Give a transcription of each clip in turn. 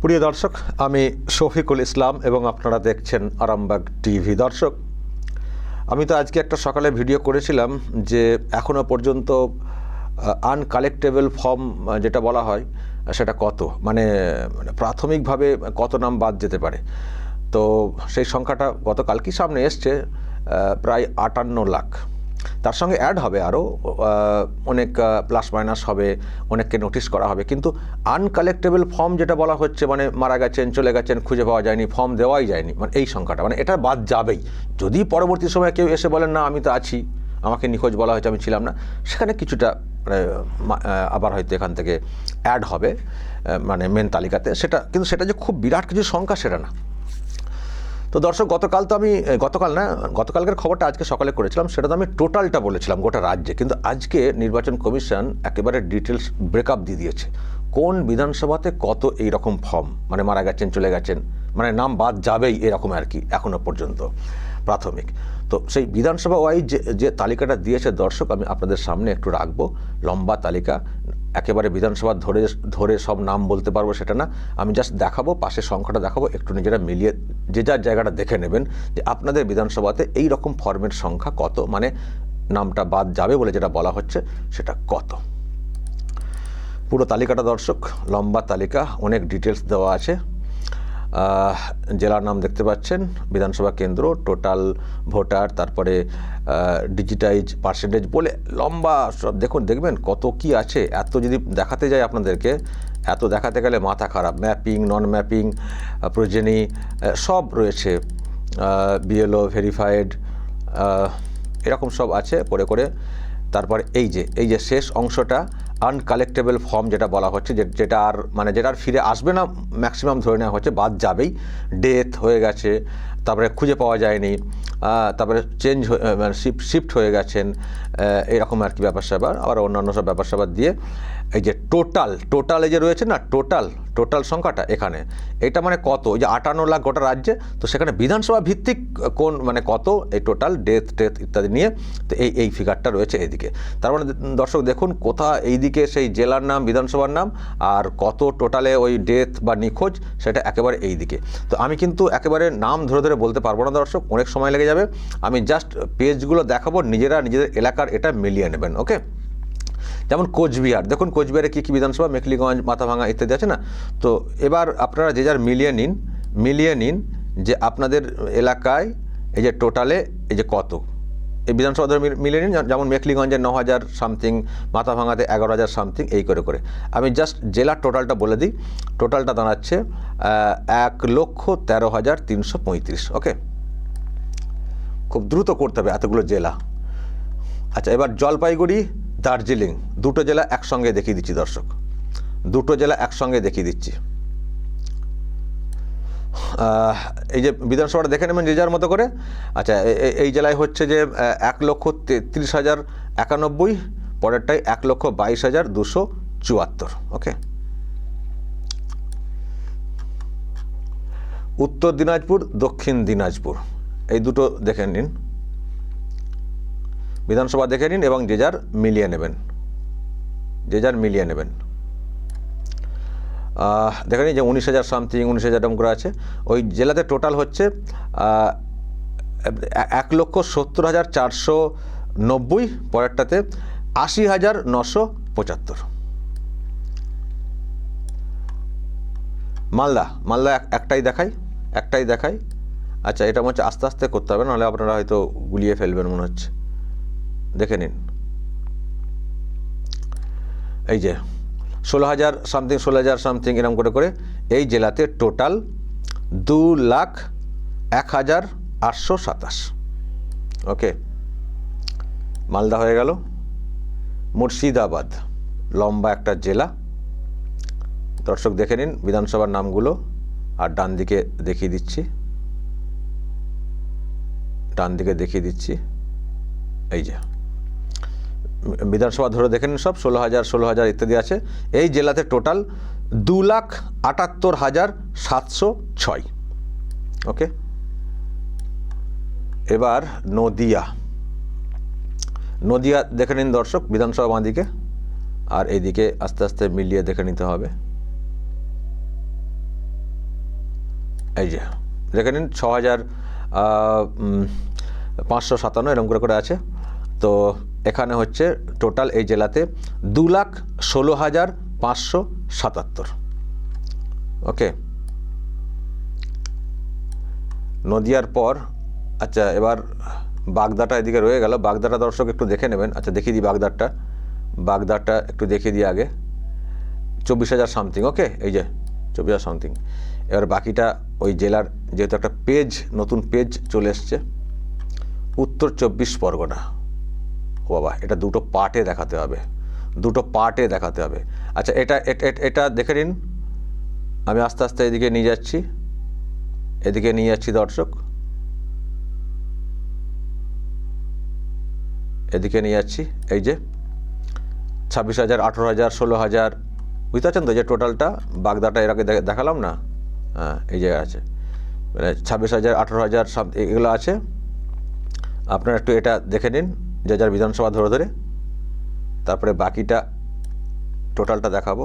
প্রিয় দর্শক, আমি শফিকুল ইসলাম এবং আপনারা দেখছেন আরামবাগ টিভি। দর্শক, আমি তো আজকে একটা সকালে ভিডিও করেছিলাম যে এখনও পর্যন্ত আনকালেক্টেবল ফর্ম যেটা বলা হয় সেটা কত, মানে প্রাথমিকভাবে কত নাম বাদ যেতে পারে। তো সেই সংখ্যাটা গতকালকেই সামনে এসছে, প্রায় 58 লাখ। তার সঙ্গে অ্যাড হবে আরও অনেক প্লাস মাইনাস হবে, অনেককে নোটিশ করা হবে। কিন্তু আনকালেক্টেবল ফর্ম যেটা বলা হচ্ছে, মানে মারা গেছেন, চলে গেছেন, খুঁজে পাওয়া যায়নি, ফর্ম দেওয়াই যায়নি, মানে এই সংখ্যাটা, মানে এটা বাদ যাবেই। যদি পরবর্তী সময়ে কেউ এসে বলেন না আমি তো আছি, আমাকে নিখোঁজ বলা হয়েছে, আমি ছিলাম না, সেখানে কিছুটা আবার হয়তো এখান থেকে অ্যাড হবে মানে মেন তালিকাতে। সেটা কিন্তু সেটা যে খুব বিরাট কিছু সংখ্যা সেটা না। তো দর্শক, গতকালকের খবরটা আজকে সকালে করেছিলাম, সেটা তো আমি টোটালটা বলেছিলাম গোটা রাজ্যে। কিন্তু আজকে নির্বাচন কমিশন একেবারে ডিটেলস ব্রেকআপ দিয়ে দিয়েছে কোন বিধানসভাতে কত এই রকম ফর্ম, মানে মারা গেছেন, চলে গেছেন, মানে নাম বাদ যাবেই এরকম আর কি এখনও পর্যন্ত প্রাথমিক। তো সেই বিধানসভা ওয়াইজ যে তালিকাটা দিয়েছে দর্শক, আমি আপনাদের সামনে একটু রাখবো। লম্বা তালিকা, একেবারে বিধানসভা ধরে সব নাম বলতে পারবো সেটা না, আমি জাস্ট দেখাবো, পাশে সংখ্যাটা দেখাবো, একটু নিজেরা মিলিয়ে যে যার জায়গাটা দেখে নেবেন যে আপনাদের বিধানসভাতে এই রকম ফর্মের সংখ্যা কত, মানে নামটা বাদ যাবে বলে যেটা বলা হচ্ছে সেটা কত। পুরো তালিকাটা দর্শক, লম্বা তালিকা, অনেক ডিটেলস দেওয়া আছে। জেলার নাম দেখতে পাচ্ছেন, বিধানসভা কেন্দ্র, টোটাল ভোটার, তারপরে ডিজিটাইজ পার্সেন্টেজ বলে লম্বা সব দেখবেন কত কি আছে। এত যদি দেখাতে যায় আপনাদেরকে, এত দেখাতে গেলে মাথা খারাপ। ম্যাপিং, নন ম্যাপিং, প্রোজেনি সব রয়েছে, বিএলও ভেরিফাইড, এরকম সব আছে করে। তারপর এই যে শেষ অংশটা আনকালেক্টেবল ফর্ম যেটা বলা হচ্ছে, যেটা আর মানে যেটা আর ফিরে আসবে না, ম্যাক্সিমাম ধরে নেওয়া হচ্ছে বাদ যাবেই। ডেথ হয়ে গেছে, তারপরে খুঁজে পাওয়া যায়নি, তারপরে চেঞ্জ মানে শিফট হয়ে গেছেন, এরকম আর কি ব্যাপার স্যাপার, আবার অন্যান্য সব ব্যাপার স্যাপার দিয়ে এই যে টোটাল এই যে রয়েছে না, টোটাল সংখ্যাটা এখানে, এটা মানে কত, এই যে 58 লাখ গোটা রাজ্যে, তো সেখানে বিধানসভা ভিত্তিক কোন মানে কত, এই টোটাল ডেথ ইত্যাদি নিয়ে, তো এই ফিগারটা রয়েছে এইদিকে। তার মানে দর্শক দেখুন, কোথা এইদিকে সেই জেলার নাম, বিধানসভার নাম, আর কত টোটালে ওই ডেথ বা নিখোঁজ, সেটা একেবারে এই দিকে। তো আমি কিন্তু একেবারে নাম ধরে বলতে পারবো না দর্শক, অনেক সময় লেগে যাবে। আমি জাস্ট পেজগুলো দেখাবো, নিজেদের এলাকার এটা মিলিয়ে নেবেন। ওকে, যেমন কোচবিহার, দেখুন কোচবিহারে কী বিধানসভা, মেখলিগঞ্জ, মাথাভাঙা ইত্যাদি আছে না। তো এবার আপনারা যে যার মিলিয়ে নিন যে আপনাদের এলাকায় এই যে টোটালে এই যে কত, এই বিধানসভা ধরে মিলিয়ে নিন। যেমন মেখলিগঞ্জে 9,000 সামথিং, মাথাভাঙাতে 11,000 সামথিং, এই করে আমি জাস্ট জেলার টোটালটা বলে দিই। টোটালটা দাঁড়াচ্ছে 1,13,335। ওকে, খুব দ্রুত করতে হবে এতগুলো জেলা। আচ্ছা, এবার জলপাইগুড়ি, দার্জিলিং, দুটো জেলা একসঙ্গে দেখিয়ে দিচ্ছি দর্শক, এই যে বিধানসভাটা দেখে নেবেন যে যার মতো করে। আচ্ছা, এই জেলায় হচ্ছে যে 1,33,091, পরেরটাই 1,22,274। ওকে, উত্তর দিনাজপুর, দক্ষিণ দিনাজপুর, এই দুটো দেখে নিন, বিধানসভা দেখে নিন এবং যে যার মিলিয়ে নেবেন। দেখে নিন যে 19,000 সামথিং, 19,000 এরকম করে আছে। ওই জেলাতে টোটাল হচ্ছে 1,70,490, পরেরটাতে 80,975। মালদা একটাই দেখাই। আচ্ছা, এটা মনে হচ্ছে আস্তে আস্তে করতে হবে, নাহলে আপনারা হয়তো গুলিয়ে ফেলবেন মনে হচ্ছে। দেখে নিন, এই যে 16,000 সামথিং এরকম করে এই জেলাতে টোটাল 2,01,827। ওকে, মালদা হয়ে গেল। মুর্শিদাবাদ, লম্বা একটা জেলা দর্শক, দেখে নিন বিধানসভার নামগুলো, আর ডান দিকে দেখিয়ে দিচ্ছি, এই যে বিধানসভা ধরে দেখে নিন সব 16,000 ইত্যাদি আছে। এই জেলাতে টোটাল 2,78,706। ওকে, এবার নদিয়া দেখে নিন দর্শক, বিধানসভা বাঁদিকে, আর এইদিকে আস্তে আস্তে মিলিয়ে দেখে নিতে হবে। এই যে দেখে নিন 6,557 এরকম করে আছে। তো এখানে হচ্ছে টোটাল এই জেলাতে 2,16,577। ওকে, নদিয়ার পর আচ্ছা এবার বাগদাটা এদিকে রয়ে গেল। বাগদাটা দর্শক একটু দেখে নেবেন। আচ্ছা দেখিয়ে দিই বাগদাটা একটু দেখিয়ে দিই আগে। 24,000 সামথিং। ওকে, এই যে 24,000 সামথিং। এবার বাকিটা ওই জেলার যেহেতু একটা পেজ, নতুন পেজ চলে এসছে, উত্তর 24 পরগনা। ও বাবা, এটা দুটো পার্টে দেখাতে হবে, আচ্ছা এটা দেখে নিন। আমি আস্তে আস্তে এদিকে নিয়ে যাচ্ছি দর্শক, এদিকে নিয়ে যাচ্ছি। এই যে 26,000, 18,000, 16,000, বুঝতে পারছেন তো? যে টোটালটা বাগদাটা এর আগে দেখালাম না, হ্যাঁ এই জায়গায় আছে, মানে 26,000, 18,000 সব এগুলো আছে। আপনারা একটু এটা দেখে নিন যে যার বিধানসভা ধরে, তারপরে বাকিটা টোটালটা দেখাবো।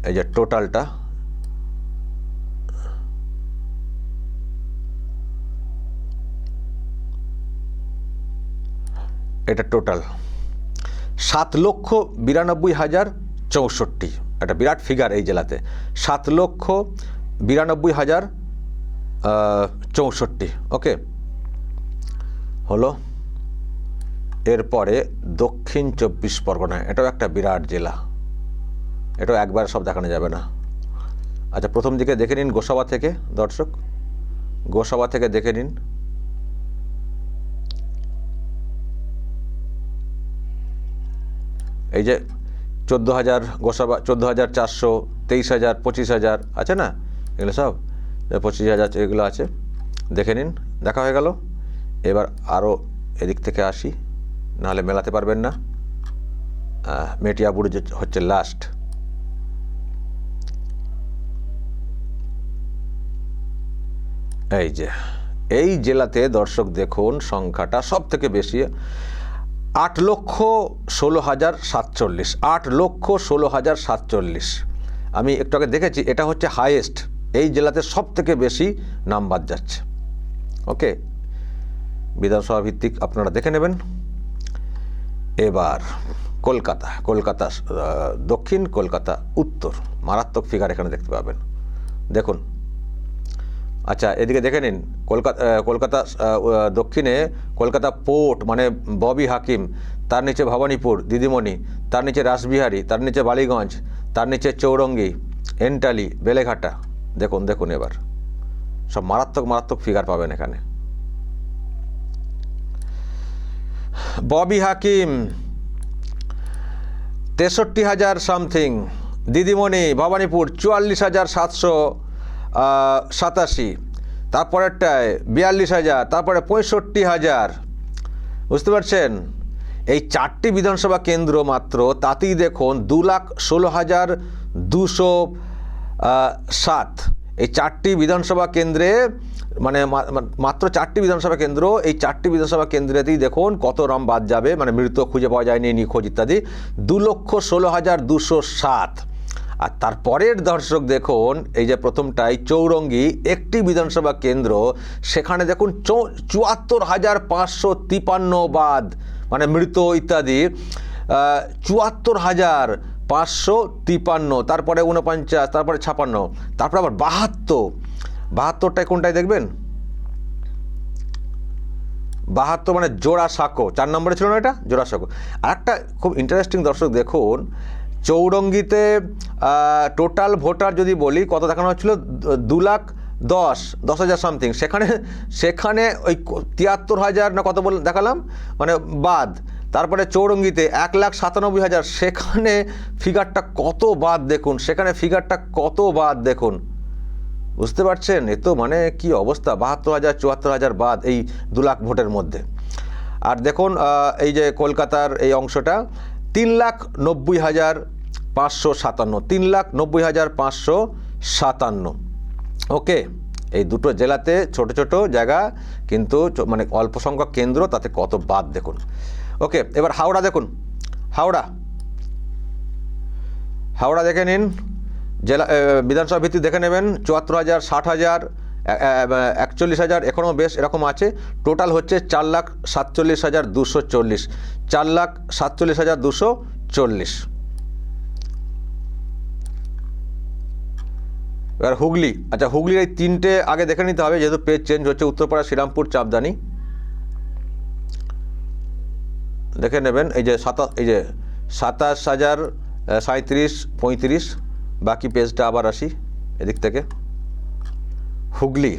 এই যে টোটালটা এটা টোটাল 7,92,064। একটা বিরাট ফিগার এই জেলাতে, 7,92,064। ওকে, হলো। এরপরে দক্ষিণ 24 পরগনা, এটাও একটা বিরাট জেলা, এটাও একবার সব দেখানো যাবে না। আচ্ছা প্রথম দিকে দেখে নিন গোসাবা থেকে দর্শক, দেখে নিন। এই যে 14,000 গোসাবা, 14,400, 23,000, 25,000 আছে না, এগুলো সব 25,000 এগুলো আছে, দেখে নিন। দেখা হয়ে গেল। এবার আরও এদিক থেকে আসি, নাহলে মেলাতে পারবেন না। মেটিয়াবুরুজ হচ্ছে লাস্ট। এই যে এই জেলাতে দর্শক দেখুন সংখ্যাটা সব থেকে বেশি, 8,16,047। 8,16,047। আমি একটু আগে দেখেছি, এটা হচ্ছে হাইয়েস্ট, এই জেলাতে সব থেকে বেশি নাম্বার যাচ্ছে। ওকে, বিধানসভা ভিত্তিক আপনারা দেখে নেবেন। এবার কলকাতা দক্ষিণ, কলকাতা উত্তর, মারাত্মক ফিগার এখানে দেখতে পাবেন, দেখুন। আচ্ছা এদিকে দেখে নিন, কলকাতা দক্ষিণে কলকাতা পোর্ট মানে ববি হাকিম, তার নিচে ভবানীপুর দিদিমণি, তার নিচে রাসবিহারী, তার নিচে বালিগঞ্জ, তার নিচে চৌরঙ্গি, এন্টালি, বেলেঘাটা। দেখুন এবার সব মারাত্মক ফিগার পাবেন এখানে। ববি হাকিম 63,000 সামথিং, দিদিমণি ভবানীপুর 44,787, তারপরেরটায় 42,000, তারপরে 65,000। বুঝতে পারছেন? এই 4টি বিধানসভা কেন্দ্র মাত্র, তাতেই দেখুন 2,16,207। এই 4টি বিধানসভা কেন্দ্রে মানে মাত্র 4টি বিধানসভা কেন্দ্র, এই 4টি বিধানসভা কেন্দ্রেতেই দেখুন কত রাম বাদ যাবে, মানে মৃত খুঁজে পাওয়া যায়নি, নিখোঁজ ইত্যাদি, 2,16,207। আর তারপরের দর্শক দেখুন, এই যে প্রথমটাই চৌরঙ্গি, একটি বিধানসভা কেন্দ্র, সেখানে দেখুন 74,553 বাদ, মানে মৃত ইত্যাদি, 74,553, তারপরে 49, তারপরে 56, তারপরে আবার 72টায় কোনটায় দেখবেন, 72 মানে জোড়াসাঁকো, 4 নম্বরে ছিল না এটা, জোড়াসাঁকো। আর একটা খুব ইন্টারেস্টিং দর্শক দেখুন, চৌরঙ্গিতে টোটাল ভোটার যদি বলি কত দেখানো হচ্ছিল, 2,10,000 সামথিং, সেখানে ওই 73,000 না কত দেখালাম, মানে বাদ। তারপরে চৌরঙ্গিতে 1,97,000, সেখানে ফিগারটা কত বাদ দেখুন, বুঝতে পারছেন? এ তো মানে কি অবস্থা, 72,000, 74,000 বাদ এই 2 লাখ ভোটের মধ্যে। আর দেখুন এই যে কলকাতার এই অংশটা 3,90,557, 3,90,557। ওকে, এই দুটো জেলাতে ছোট জায়গা, কিন্তু মানে অল্প সংখ্যক কেন্দ্র, তাতে কত বাদ দেখুন। ওকে, এবার হাওড়া দেখুন, হাওড়া দেখে নিন, জেলা বিধানসভা ভিত্তি দেখে নেবেন 74,000, 60,000, 41,000 এখনও বেশ এরকম আছে। টোটাল হচ্ছে 4,47,240, 4,47,240। এবার হুগলি, আচ্ছা হুগলির এই তিনটে আগে দেখে নিতে হবে যেহেতু পেজ চেঞ্জ হচ্ছে। উত্তরপাড়া, শ্রীরামপুর, চাপদানি দেখে নেবেন। এই যে 27,000, 37, 35। বাকি পেজটা আবার আসি এদিক থেকে। হুগলি,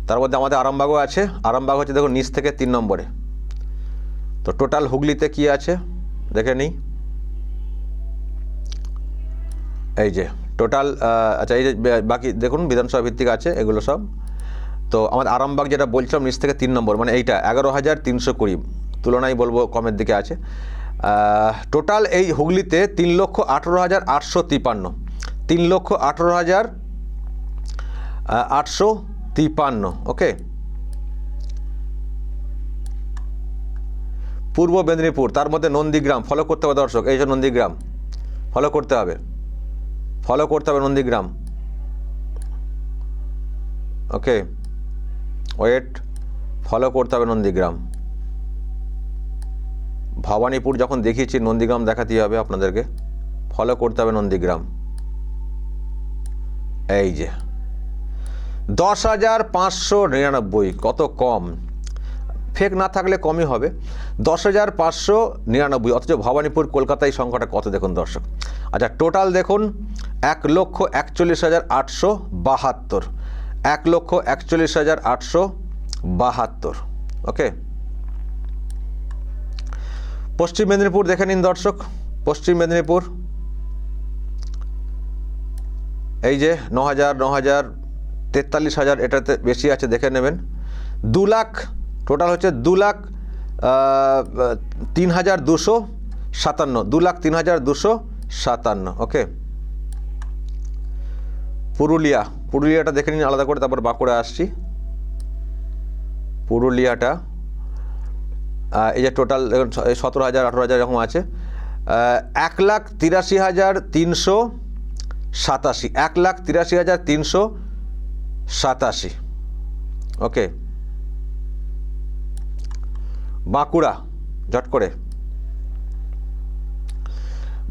তার মধ্যে আমাদের আরামবাগও আছে। আরামবাগ হচ্ছে দেখুন নিচ থেকে 3 নম্বরে। তো টোটাল হুগলিতে কি আছে দেখে নিই। এই যে টোটাল, আচ্ছা এই যে বাকি দেখুন বিধানসভা ভিত্তিক আছে এগুলো সব। তো আমাদের আরামবাগ যেটা বলছিলাম নিচ থেকে 3 নম্বর, মানে এইটা 11,320, তুলনায় বলবো কমের দিকে আছে। টোটাল এই হুগলিতে 3,18,853, 3,18,853। ওকে। পূর্ব মেদিনীপুর, তার মধ্যে নন্দীগ্রাম ফলো করতে হবে দর্শক। এই যে নন্দীগ্রাম ফলো করতে হবে, নন্দীগ্রাম। ওকে, ওয়েট, ফলো করতে হবে নন্দীগ্রাম। ভবানীপুর যখন দেখিয়েছি নন্দীগ্রাম দেখাতেই হবে আপনাদেরকে, ফলো করতে হবে নন্দীগ্রাম। এই যে 10,599, কত কম, ফেক না থাকলে কমই হবে। 10,599, অথচ ভবানীপুর কলকাতায় সংখ্যাটা কত দেখুন দর্শক। আচ্ছা টোটাল দেখুন 1,41,872, 1,41,872। ওকে। পশ্চিম মেদিনীপুর দেখে নিন দর্শক। পশ্চিম মেদিনীপুর এই যে 9,000, 9,000, 43,000, এটাতে বেশি আছে দেখে নেবেন। 2 লাখ, টোটাল হচ্ছে 2,03,257, 2,03,257। ওকে। পুরুলিয়াটা দেখে নিন আলাদা করে, তারপর বাঁকুড়া আসছি। পুরুলিয়াটা এই যে টোটাল 17,000, 18,000 এরকম আছে। 1,83,387, 1,83,387। ওকে। বাঁকুড়া, ঝট করে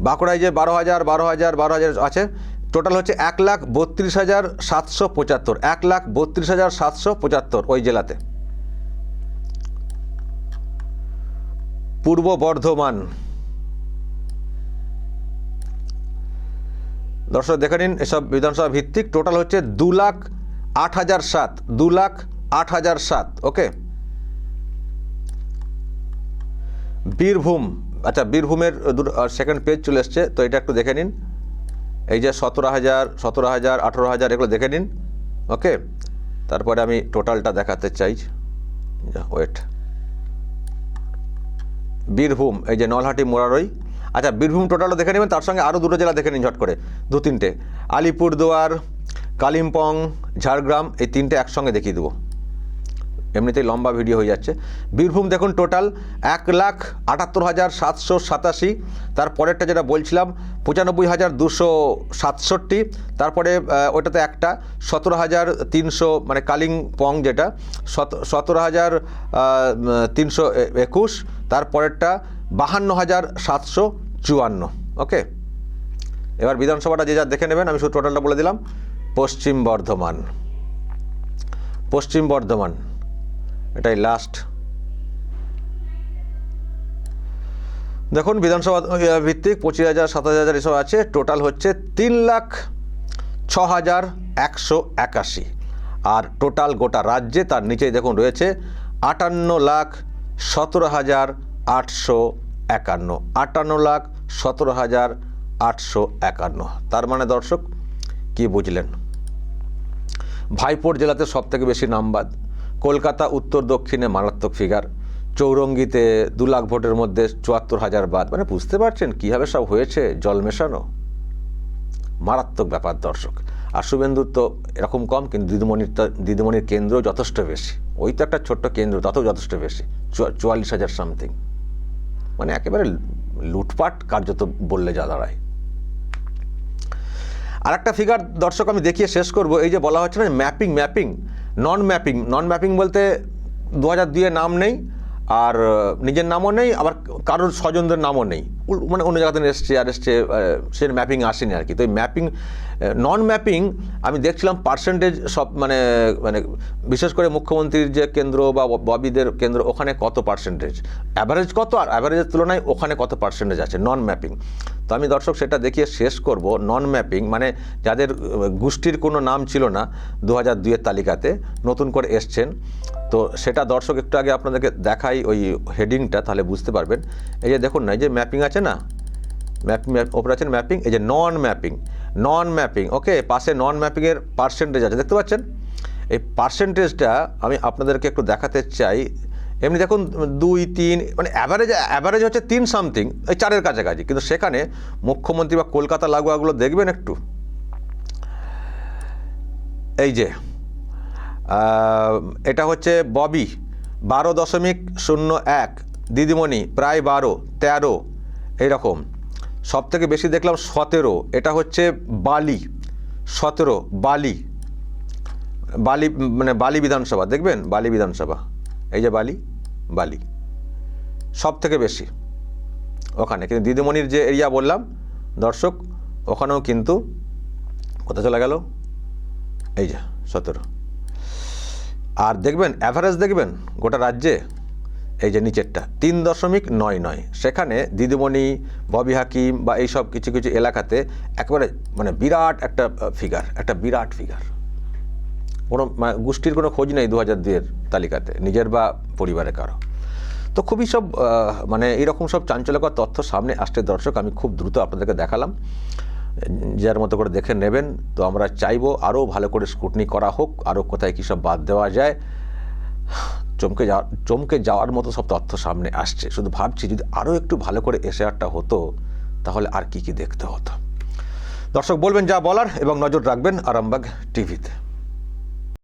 বাঁকুড়ায় যে 12,000 আছে। টোটাল হচ্ছে 1,32,775, 1,32,775 ওই জেলাতে। পূর্ব বর্ধমান দর্শক দেখে নিন, এসব বিধানসভা ভিত্তিক। টোটাল হচ্ছে 2,08,007, 2,08,007। ওকে। বীরভূম, আচ্ছা বীরভূমের সেকেন্ড পেজ চলে এসছে, তো এটা একটু দেখে নিন। এই যে 17,000, 18,000 এগুলো দেখে নিন। ওকে। তারপরে আমি টোটালটা দেখাতে চাই। ওয়েট, বীরভূম এই যে নলহাটি, মোরারই। আচ্ছা বীরভূম টোটালও দেখে নেবেন, তার সঙ্গে আরও 2টো জেলা দেখে নিন ঝট করে, 2-3টে। আলিপুরদুয়ার, কালিম্পং, ঝাড়গ্রাম, এই 3টে একসঙ্গে দেখিয়ে দেবো, এমনিতেই লম্বা ভিডিও হয়ে যাচ্ছে। বীরভূম দেখুন টোটাল 1,78,787। তারপরেরটা যেটা বলছিলাম 95,267। তারপরে ওইটাতে একটা 17,300, মানে কালিম্পং যেটা 17,321। তারপরেরটা 52,754। ওকে। এবার বিধানসভাটা যে যা দেখে নেবেন, আমি শুধু টোটালটা বলে দিলাম। পশ্চিম বর্ধমান এটাই লাস্ট। দেখুন বিধানসভা ভিত্তিক 25,000, 27,000 এসব আছে। টোটাল হচ্ছে 3,06,181। আর টোটাল গোটা রাজ্যে তার নিচেই দেখুন রয়েছে 58,17,851, 58,17,851। তার মানে দর্শক কি বুঝলেন? ভাইপোর জেলাতে সব থেকে বেশি নামবাদ, কলকাতা উত্তর দক্ষিণে মারাত্মক ফিগার, চৌরঙ্গিতে 2 লাখ ভোটের মধ্যে 74,000 বাদ। মানে বুঝতে পারছেন কীভাবে সব হয়েছে, জল মেশানো, মারাত্মক ব্যাপার দর্শক। আর শুভেন্দুর তো এরকম কম, কিন্তু দিদিমণির কেন্দ্র যথেষ্ট বেশি। ওই তো একটা ছোট্ট কেন্দ্র, তাতেও যথেষ্ট বেশি, 44,000 সামথিং। মানে একেবারে লুটপাট কার্যত বললে যা দাঁড়ায়। আরেকটা ফিগার দর্শক আমি দেখিয়ে শেষ করব। এই যে বলা হচ্ছে না ম্যাপিং, নন ম্যাপিং বলতে 2002-এ নাম নেই, আর নিজের নামও নেই, আবার কারোর স্বজনদের নামও নেই, মানে অন্য জায়গাতে এসছে সে ম্যাপিং আসেনি আর কি। তো এই ম্যাপিং, নন ম্যাপিং আমি দেখছিলাম পার্সেন্টেজ সব মানে মানে বিশেষ করে মুখ্যমন্ত্রীর যে কেন্দ্র বা ববিদের কেন্দ্র, ওখানে কত পার্সেন্টেজ, অ্যাভারেজ কত, আর অ্যাভারেজের তুলনায় ওখানে কত পার্সেন্টেজ আছে নন ম্যাপিং। তো আমি দর্শক সেটা দেখিয়ে শেষ করব। নন ম্যাপিং মানে যাদের গোষ্ঠীর কোনো নাম ছিল না 2002-এর তালিকাতে, নতুন করে এসছেন। তো সেটা দর্শক একটু আগে আপনাদেরকে দেখাই ওই হেডিংটা, তাহলে বুঝতে পারবেন। এই যে দেখুন না, এই যে ম্যাপিং আছে না, ওপরে আছেন ম্যাপিং, এই যে নন ম্যাপিং, ওকে, পাশে নন ম্যাপিংয়ের পার্সেন্টেজ আছে, দেখতে পাচ্ছেন। এই পার্সেন্টেজটা আমি আপনাদেরকে একটু দেখাতে চাই। এমনি দেখুন 2, 3, মানে অ্যাভারেজ হচ্ছে 3 সামথিং, এই 4-এর কাছাকাছি, কিন্তু সেখানে মুখ্যমন্ত্রী বা কলকাতা লাগোয়াগুলো দেখবেন একটু। এই যে এটা হচ্ছে ববি 12.01, দিদিমণি প্রায় 12, 13 এইরকম। সব থেকে বেশি দেখলাম 17, এটা হচ্ছে বালি 17, বালি মানে বালি বিধানসভা, দেখবেন বালি বিধানসভা, এই যে বালি সব থেকে বেশি ওখানে। কিন্তু দিদিমণির যে এরিয়া বললাম দর্শক, ওখানেও কিন্তু কোথায় চলে গেল, এই যে 17। আর দেখবেন অ্যাভারেজ দেখবেন গোটা রাজ্যে, এই যে নিচেরটা 3.99, সেখানে দিদিমণি, ববি হাকিম বা এইসব কিছু কিছু এলাকাতে একেবারে মানে বিরাট একটা ফিগার, কোনো গোষ্ঠীর কোনো খোঁজ নেই 2002-এর তালিকাতে, নিজের বা পরিবারের কারো। তো খুবই সব মানে এইরকম সব চাঞ্চল্যকর তথ্য সামনে আসছে দর্শক, আমি খুব দ্রুত আপনাদেরকে দেখালাম, যার মতো করে দেখে নেবেন। তো আমরা চাইবো আরও ভালো করে স্ক্রুটনি করা হোক, আরও কোথায় কী সব বাদ দেওয়া যায়। চমকে যাওয়ার মতো সব তথ্য সামনে আসছে, শুধু ভাবছি যদি আরও একটু ভালো করে এসআরটা হতো তাহলে আর কি দেখতে হতো। দর্শক বলবেন যা বলার এবং নজর রাখবেন আরামবাগ টিভিতে।